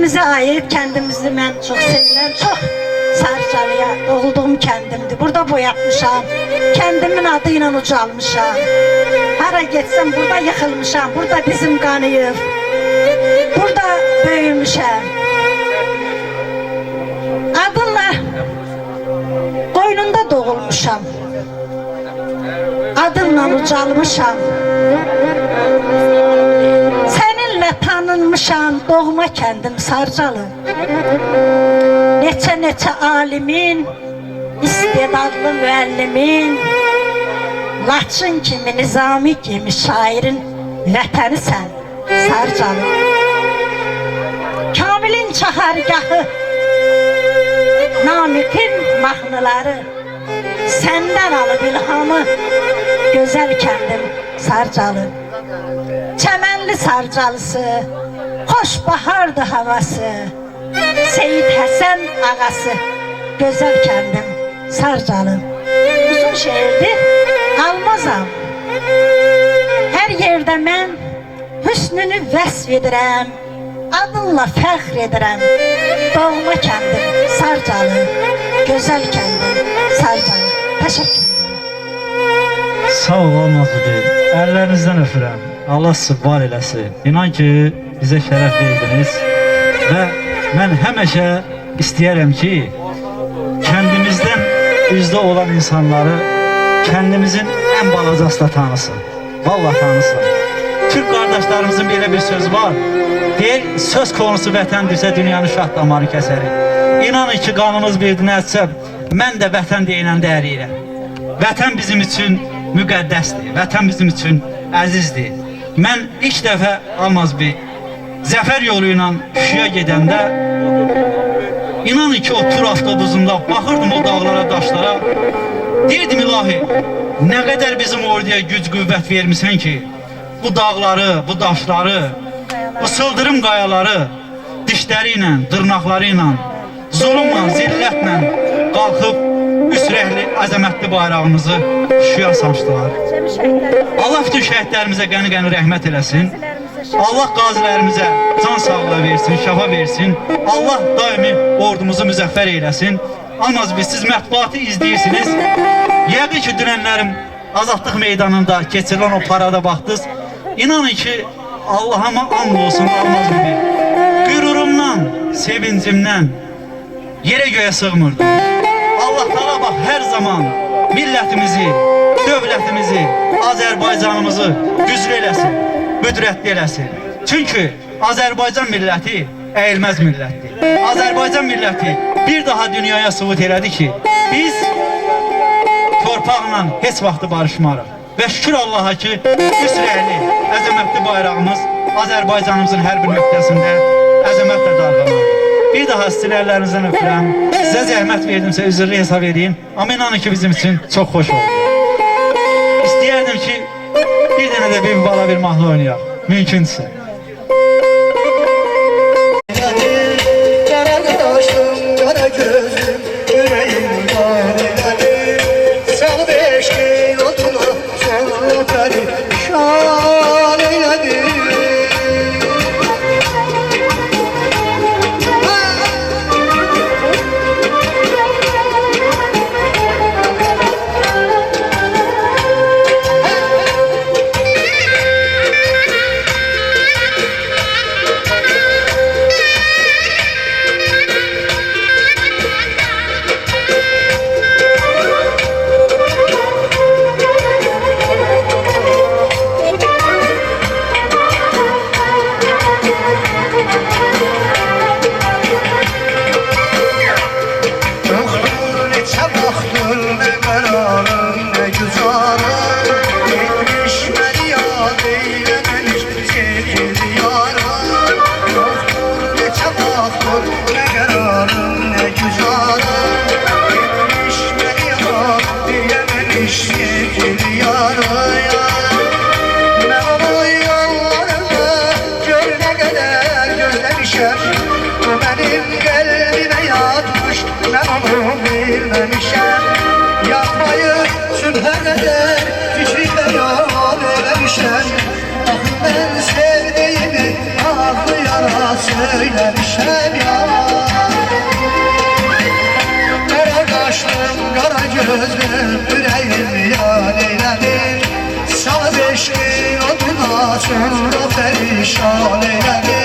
Kendimize ait, kendimizi mən çok sevirəm, çok. Sarıcalıya doğulduğum kendimdi. Burada boyatmışam. Kendimin adıyla ucalmışam. Hara getsem burada yıkılmışam. Burada dizim kanıyıb. Burada büyümüşəm. Adınla qoynunda doğulmuşam. Adınla ucalmışam. Seninle tanınmışam. Doğma kendim Sarıcalı. Neçə alimin, istedadlı müəllimin, Laçın kimi, Nizami kimi şairin vətəni sən, Sarıcalı. Kamilin çahargahı, Namiqin mahnıları, səndən alıb ilhamı, gözəl kəndim Sarıcalı. Çəmənli Sarıcalısı, xoş bahardı havası, Seyid Həsən ağası, gözəl kəndim Sarıcalı. Uzun şehirdir, almazam. Hər yerdə mən hüsnünü vəsf edirəm, adınla fəxr edirəm. Doğma kəndim Sarıcalı, gözəl kəndim Sarıcalı. Təşəkkür ederim. Sağ ol Almazlı, əllərinizdən öpürəm. Allah sizi var eləsin. İnan ki, bizə şərəf verdiniz və mən həmişə istəyərəm ki, kəndimizdən üzdə olan insanları kəndimizin ən balacası da tanısın. Vallahi tanısın. Türk kardeşlerimizin belə bir söz var. Deyir, söz konusu vətəndirsə dünyanın şah damarı kəsərik. İnanın ki, qanımız birdini ətsə, mən də vətən deyilən dəyəriyirəm. Vətən bizim üçün müqəddəsdir, vətən bizim üçün əzizdir. Mən ilk dəfə Almazlı Zəfər yolu ilə Şuşaya gedəndə inanın ki, o tur avtobusunda baxırdım o dağlara, daşlara. Deyirdim, ilahi, nə qədər bizim orduya güc qüvvət vermişsən ki, bu dağları, bu daşları, bu sıldırım qayaları dişləri ilə, dırnaqları ilə, zulümlə, zillətlə qalxıb üsrəhli, əzəmətli bayrağımızı Şuşaya sancdılar. Allah bütün şəhidlərimizə qəni-qəni rəhmət eləsin. Allah qazilərimizə can sağlığı versin, şəfa versin. Allah daimi ordumuzu müzəffər eyləsin. Almazlı, siz mətbuatı izləyirsiniz. Yəqin ki, dünənlərim Azadlıq meydanında keçirilən o parada baxdınız. İnanın ki, Allah'ıma and olsun Almazlı, qürurumdan, sevincimdən yerə göyə sığmırdım. Allah Teala bak her zaman millətimizi, dövlətimizi, Azərbaycanımızı güclü eləsin, müdrətli eləsin. Çünkü Azərbaycan milləti əyilməz millətdir. Azərbaycan milləti bir daha dünyaya sübut elədi ki, biz torpaqla heç vaxtı barışmarıq. Və şükür Allah'a ki, üsrəhli, əzəmətli bayrağımız Azərbaycanımızın hər bir nöqtəsində əzəmətlə dalğalanır. Bir daha sizlərlərinizdən öpürəm. Sizə zəhmət verdimsə üzrlü hesab edin. Amma inanın ki, bizim için çox xoş oldu. İstəyərdim ki, bir dənə də bir bala bir mahnı oynayaq. Mümkünsə. Yapmayı sübhe kadar fikri beyan eləmişəm. Ah, ben sevdiğimi ağlayan sana söylemişem ya. Kara kaşlım, kara gözlüm, yüreğim yar eyledim. Sana 5 gün oduna sonra perişan eyledim.